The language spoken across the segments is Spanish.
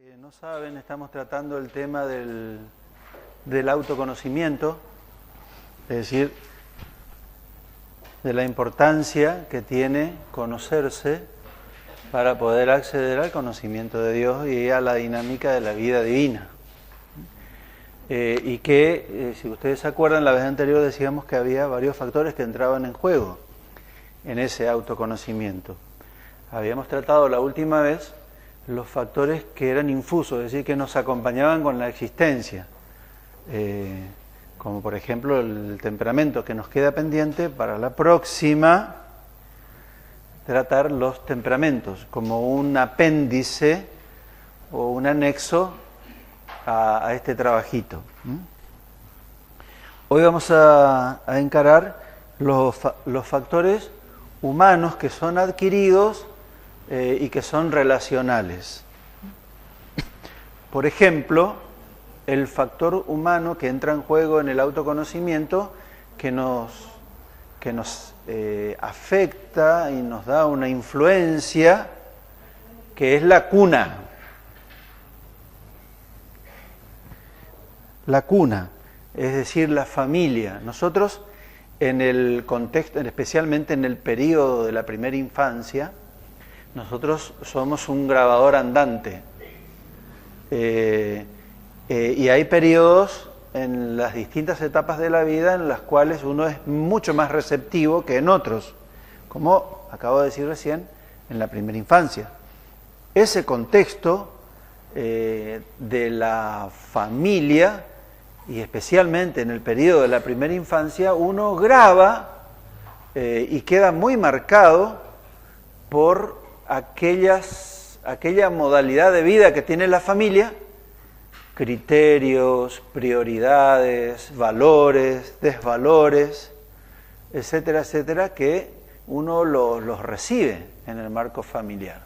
No saben, estamos tratando el tema del autoconocimiento, es decir, de la importancia que tiene conocerse para poder acceder al conocimiento de Dios y a la dinámica de la vida divina. Y que, si ustedes se acuerdan, la vez anterior decíamos que había varios factores que entraban en juego en ese autoconocimiento. Habíamos tratado la última vez los factores que eran infusos, es decir, que nos acompañaban con la existencia, como por ejemplo el temperamento, que nos queda pendiente para la próxima, tratar los temperamentos como un apéndice o un anexo a este trabajito. Hoy vamos a encarar los factores humanos que son adquiridos y que son relacionales. Por ejemplo, el factor humano que entra en juego en el autoconocimiento, que nos afecta y nos da una influencia, que es la cuna. La cuna, es decir, la familia. Nosotros, en el contexto, especialmente en el periodo de la primera infancia, nosotros somos un grabador andante. Y hay periodos en las distintas etapas de la vida en las cuales uno es mucho más receptivo que en otros, como acabo de decir recién, en la primera infancia. Ese contexto de la familia, y especialmente en el periodo de la primera infancia, uno graba y queda muy marcado por aquella modalidad de vida que tiene la familia, criterios, prioridades, valores, desvalores, etcétera, etcétera, que uno los recibe en el marco familiar.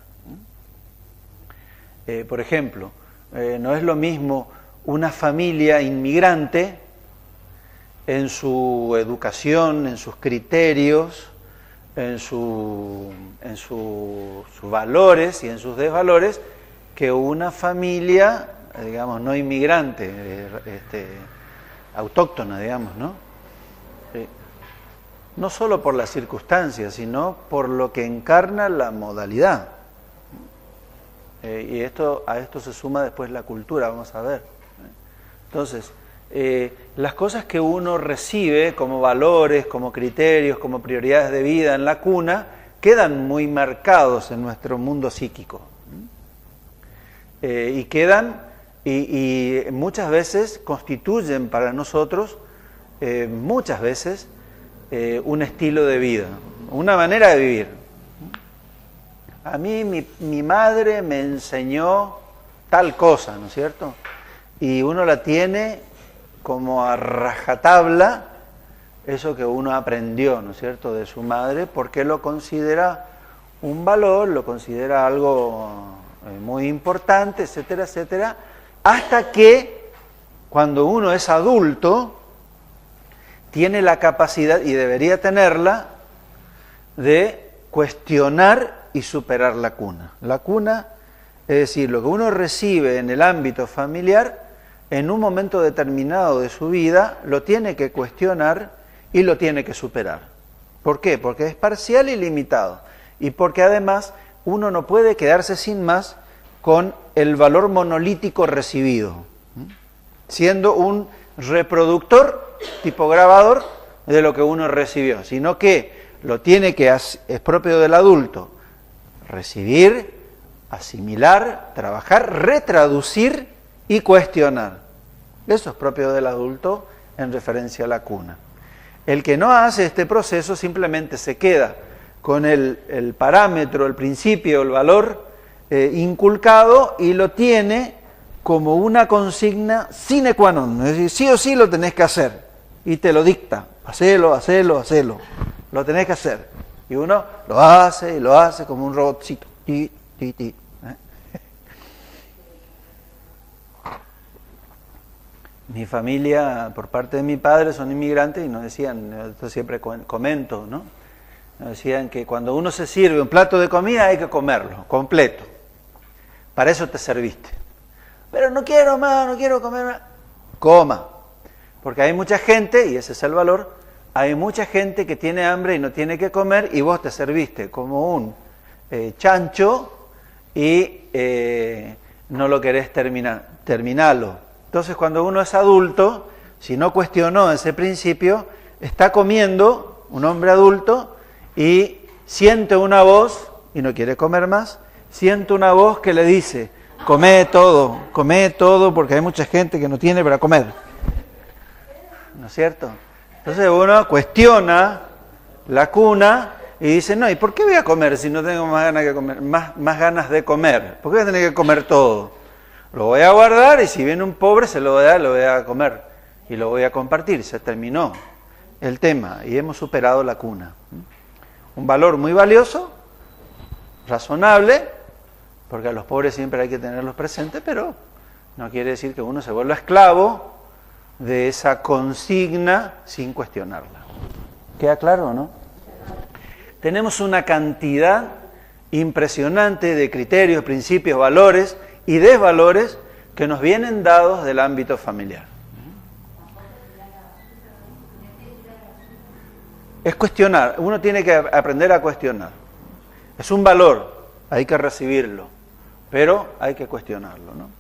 Por ejemplo, no es lo mismo una familia inmigrante en su educación, en sus criterios, en sus valores y en sus desvalores, que una familia, digamos, no inmigrante, autóctona, digamos, ¿no? No solo por las circunstancias, sino por lo que encarna la modalidad. Y a esto se suma después la cultura, vamos a ver. Entonces, las cosas que uno recibe como valores, como criterios, como prioridades de vida en la cuna, quedan muy marcados en nuestro mundo psíquico. Y quedan, y muchas veces constituyen para nosotros, muchas veces, un estilo de vida, una manera de vivir. A mí mi madre me enseñó tal cosa, ¿no es cierto? Y uno la tiene como a rajatabla, eso que uno aprendió, ¿no es cierto?, de su madre, porque lo considera un valor, lo considera algo muy importante, etcétera, etcétera, hasta que cuando uno es adulto, tiene la capacidad, y debería tenerla, de cuestionar y superar la cuna. La cuna, es decir, lo que uno recibe en el ámbito familiar, en un momento determinado de su vida, lo tiene que cuestionar y lo tiene que superar. ¿Por qué? Porque es parcial y limitado. Y porque además uno no puede quedarse sin más con el valor monolítico recibido, siendo un reproductor, tipo grabador, de lo que uno recibió, sino que lo tiene que, es propio del adulto, recibir, asimilar, trabajar, retraducir y cuestionar. Eso es propio del adulto en referencia a la cuna. El que no hace este proceso simplemente se queda con el parámetro, el principio, el valor inculcado, y lo tiene como una consigna sine qua non. Es decir, sí o sí lo tenés que hacer, y te lo dicta. Hacelo, hacelo, hacelo. Lo tenés que hacer. Y uno lo hace y lo hace como un robotcito. Ti, ti, ti. Mi familia, por parte de mi padre, son inmigrantes y nos decían, esto siempre comento, ¿no? Nos decían que cuando uno se sirve un plato de comida hay que comerlo, completo. Para eso te serviste. pero no quiero más, no quiero comer más. Coma. Porque hay mucha gente, y ese es el valor, hay mucha gente que tiene hambre y no tiene que comer, y vos te serviste como un chancho y no lo querés terminar. Terminalo. Entonces, cuando uno es adulto, si no cuestionó ese principio, está comiendo, un hombre adulto, y siente una voz, y no quiere comer más, siente una voz que le dice, come todo, porque hay mucha gente que no tiene para comer. ¿No es cierto? Entonces uno cuestiona la cuna y dice, no, ¿y por qué voy a comer si no tengo más ganas de comer? Más ganas de comer? ¿Por qué voy a tener que comer todo? Lo voy a guardar y si viene un pobre se lo voy a dar, lo voy a comer y lo voy a compartir. Se terminó el tema y hemos superado la cuna. Un valor muy valioso, razonable, porque a los pobres siempre hay que tenerlos presentes, pero no quiere decir que uno se vuelva esclavo de esa consigna sin cuestionarla. ¿Queda claro o no? Tenemos una cantidad impresionante de criterios, principios, valores y desvalores que nos vienen dados del ámbito familiar. Es cuestionar, uno tiene que aprender a cuestionar. Es un valor, hay que recibirlo, pero hay que cuestionarlo, ¿no?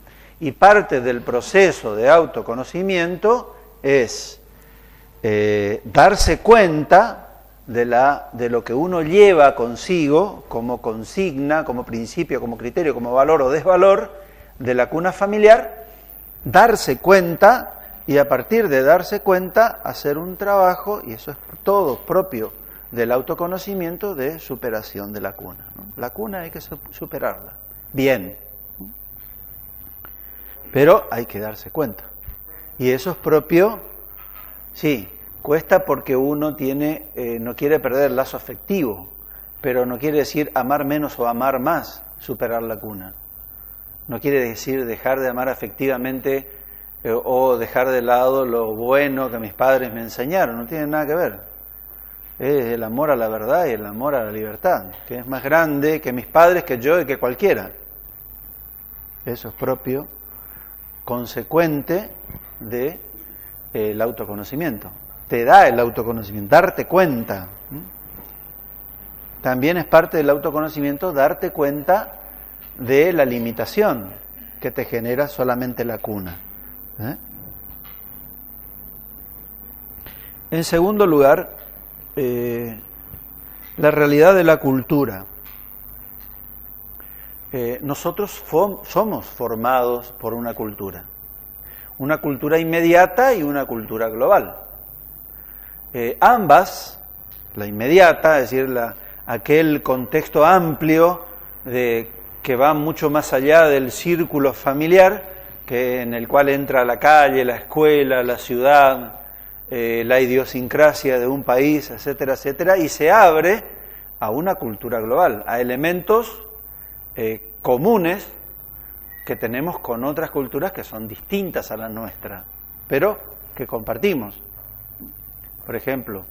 Y parte del proceso de autoconocimiento es darse cuenta de lo que uno lleva consigo como consigna, como principio, como criterio, como valor o desvalor de la cuna familiar, darse cuenta y a partir de darse cuenta hacer un trabajo, y eso es todo propio del autoconocimiento de superación de la cuna, ¿no? La cuna hay que superarla, bien, pero hay que darse cuenta. Y eso es propio, sí, cuesta porque uno tiene, no quiere perder el lazo afectivo, pero no quiere decir amar menos o amar más, superar la cuna. No quiere decir dejar de amar afectivamente o dejar de lado lo bueno que mis padres me enseñaron, no tiene nada que ver. Es el amor a la verdad y el amor a la libertad, que es más grande que mis padres, que yo y que cualquiera. Eso es propio, consecuente de el autoconocimiento. Te da el autoconocimiento, darte cuenta. También es parte del autoconocimiento darte cuenta de la limitación que te genera solamente la cuna. En segundo lugar, la realidad de la cultura. Nosotros somos formados por una cultura inmediata y una cultura global. Ambas, la inmediata, es decir, aquel contexto amplio que va mucho más allá del círculo familiar, en el cual entra la calle, la escuela, la ciudad, la idiosincrasia de un país, etcétera, etcétera, y se abre a una cultura global, a elementos comunes que tenemos con otras culturas que son distintas a la nuestra, pero que compartimos. Por ejemplo,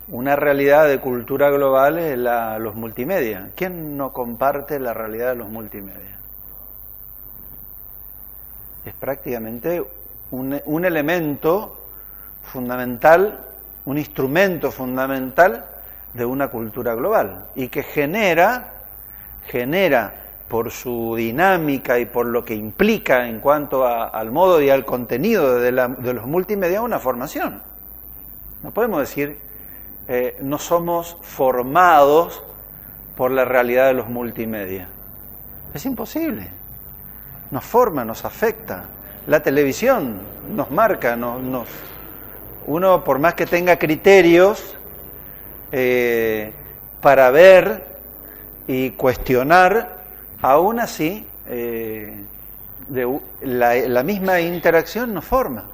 una realidad de cultura global es los multimedia. ¿Quién no comparte la realidad de los multimedia? Es prácticamente un elemento fundamental, un instrumento fundamental de una cultura global y que genera por su dinámica y por lo que implica en cuanto al modo y al contenido de los multimedia una formación. No podemos decir no somos formados por la realidad de los multimedia. Es imposible. Nos forma, nos afecta. La televisión nos marca, uno por más que tenga criterios para ver y cuestionar, aún así la misma interacción nos forma.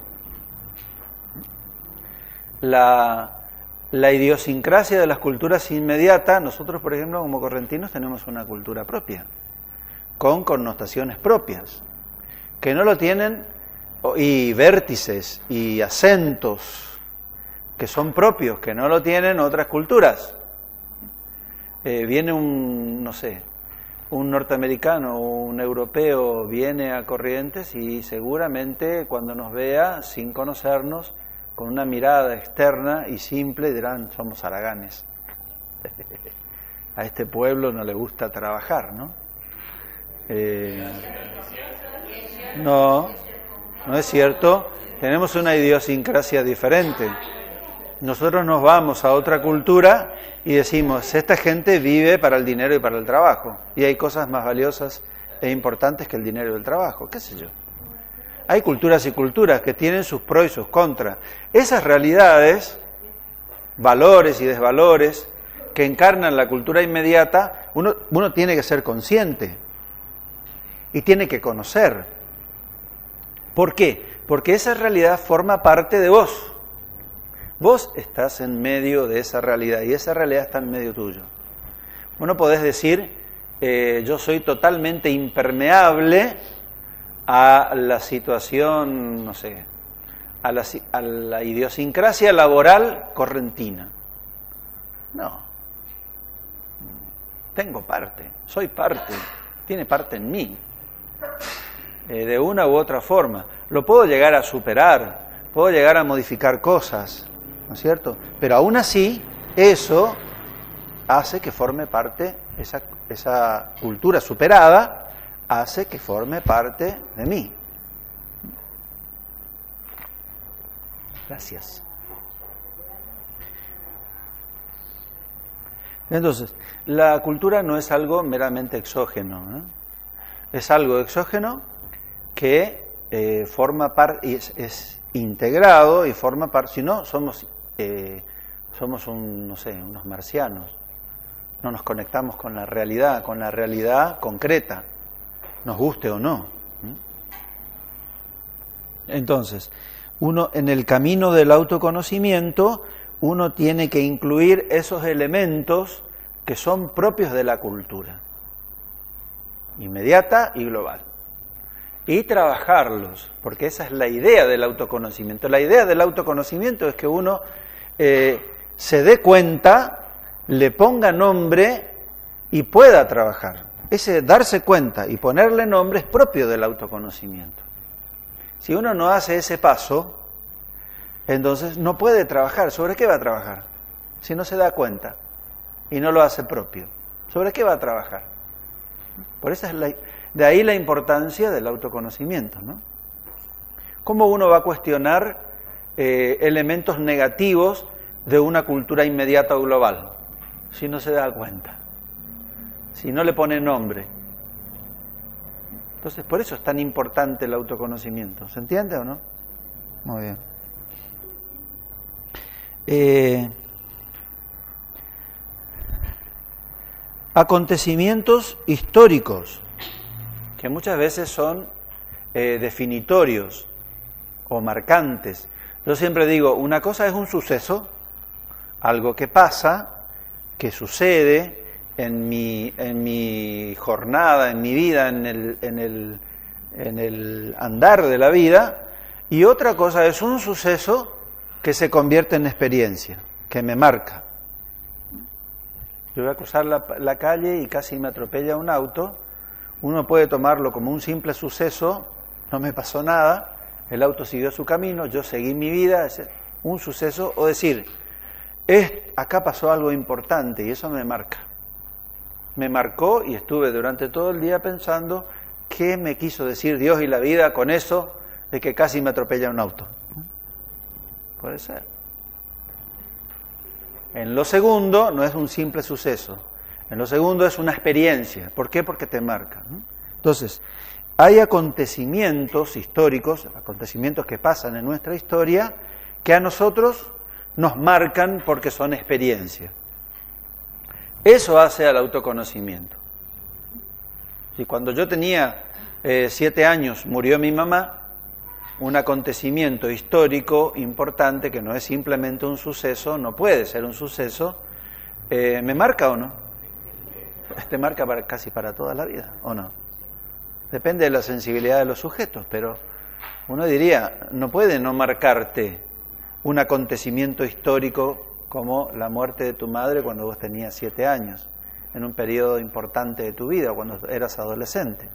La idiosincrasia de las culturas inmediatas, nosotros por ejemplo como correntinos tenemos una cultura propia, con connotaciones propias, que no lo tienen, y vértices y acentos que son propios, que no lo tienen otras culturas. Viene un norteamericano o un europeo viene a Corrientes y seguramente cuando nos vea, sin conocernos, con una mirada externa y simple, dirán, somos haraganes. A este pueblo no le gusta trabajar, ¿no? No es cierto. Tenemos una idiosincrasia diferente. Nosotros nos vamos a otra cultura y decimos, esta gente vive para el dinero y para el trabajo. Y hay cosas más valiosas e importantes que el dinero y el trabajo, qué sé yo. Hay culturas y culturas que tienen sus pros y sus contras. Esas realidades, valores y desvalores, que encarnan la cultura inmediata, uno tiene que ser consciente y tiene que conocer. ¿Por qué? Porque esa realidad forma parte de vos. Vos estás en medio de esa realidad y esa realidad está en medio tuyo. Vos no podés decir, yo soy totalmente impermeable a la situación, no sé, a la idiosincrasia laboral correntina. No. Tengo parte, soy parte, tiene parte en mí. De una u otra forma. Lo puedo llegar a superar, puedo llegar a modificar cosas, ¿no es cierto? Pero aún así, eso hace que forme parte, esa cultura superada, hace que forme parte de mí. Gracias. Entonces, la cultura no es algo meramente exógeno, ¿eh? Es algo exógeno que forma parte, y es integrado y forma parte, si no, somos unos marcianos, no nos conectamos con la realidad concreta, nos guste o no. Entonces, uno en el camino del autoconocimiento, uno tiene que incluir esos elementos que son propios de la cultura, inmediata y global. Y trabajarlos, porque esa es la idea del autoconocimiento. La idea del autoconocimiento es que uno se dé cuenta, le ponga nombre y pueda trabajar. Ese darse cuenta y ponerle nombre es propio del autoconocimiento. Si uno no hace ese paso, entonces no puede trabajar. ¿Sobre qué va a trabajar? Si no se da cuenta y no lo hace propio. ¿Sobre qué va a trabajar? Por eso de ahí la importancia del autoconocimiento, ¿no? ¿Cómo uno va a cuestionar elementos negativos de una cultura inmediata o global? Si no se da cuenta, si no le pone nombre. Entonces, por eso es tan importante el autoconocimiento. ¿Se entiende o no? Muy bien. Acontecimientos históricos, que muchas veces son definitorios o marcantes. Yo siempre digo, una cosa es un suceso, algo que pasa, que sucede en mi jornada, en mi vida, en el andar de la vida, y otra cosa es un suceso que se convierte en experiencia, que me marca. Yo voy a cruzar la calle y casi me atropella un auto. Uno puede tomarlo como un simple suceso, no me pasó nada, el auto siguió su camino, yo seguí mi vida, es un suceso, o decir, acá pasó algo importante y eso me marca. Me marcó y estuve durante todo el día pensando qué me quiso decir Dios y la vida con eso de que casi me atropella un auto. Puede ser. En lo segundo no es un simple suceso, en lo segundo es una experiencia. ¿Por qué? Porque te marca, ¿no? Entonces, hay acontecimientos históricos, acontecimientos que pasan en nuestra historia, que a nosotros nos marcan porque son experiencias. Eso hace al autoconocimiento. Si cuando yo tenía 7 años murió mi mamá, un acontecimiento histórico importante que no es simplemente un suceso, no puede ser un suceso, ¿me marca o no? Te marca casi para toda la vida, ¿o no? Depende de la sensibilidad de los sujetos, pero uno diría, no puede no marcarte un acontecimiento histórico como la muerte de tu madre cuando vos tenías 7 años. en un periodo importante de tu vida, cuando eras adolescente.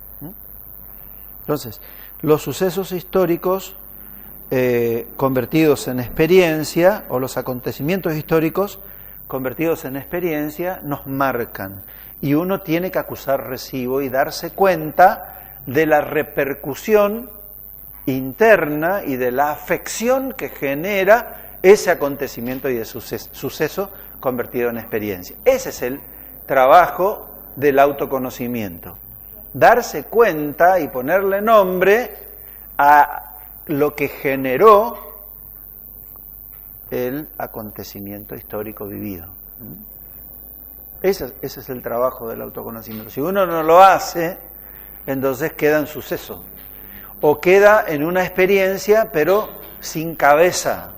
Entonces, los sucesos históricos convertidos en experiencia, o los acontecimientos históricos convertidos en experiencia, nos marcan. Y uno tiene que acusar recibo y darse cuenta de la repercusión interna y de la afección que genera ese acontecimiento y de suceso convertido en experiencia. Ese es el trabajo del autoconocimiento. Darse cuenta y ponerle nombre a lo que generó el acontecimiento histórico vivido. Ese es el trabajo del autoconocimiento. Si uno no lo hace, entonces queda en suceso. O queda en una experiencia, pero sin cabeza.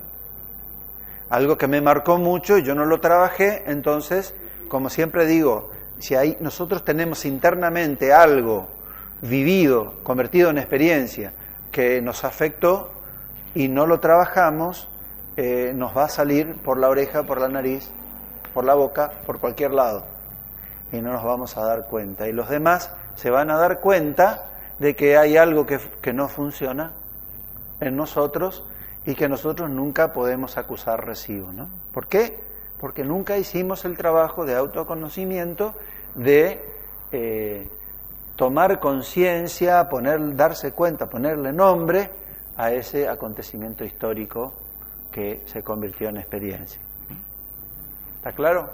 Algo que me marcó mucho y yo no lo trabajé, entonces, como siempre digo, si nosotros tenemos internamente algo vivido, convertido en experiencia, que nos afectó y no lo trabajamos, nos va a salir por la oreja, por la nariz, por la boca, por cualquier lado. Y no nos vamos a dar cuenta. Y los demás se van a dar cuenta de que hay algo que no funciona en nosotros y que nosotros nunca podemos acusar recibo, ¿no? ¿Por qué? Porque nunca hicimos el trabajo de autoconocimiento, de tomar conciencia, darse cuenta, ponerle nombre a ese acontecimiento histórico que se convirtió en experiencia. ¿Está claro?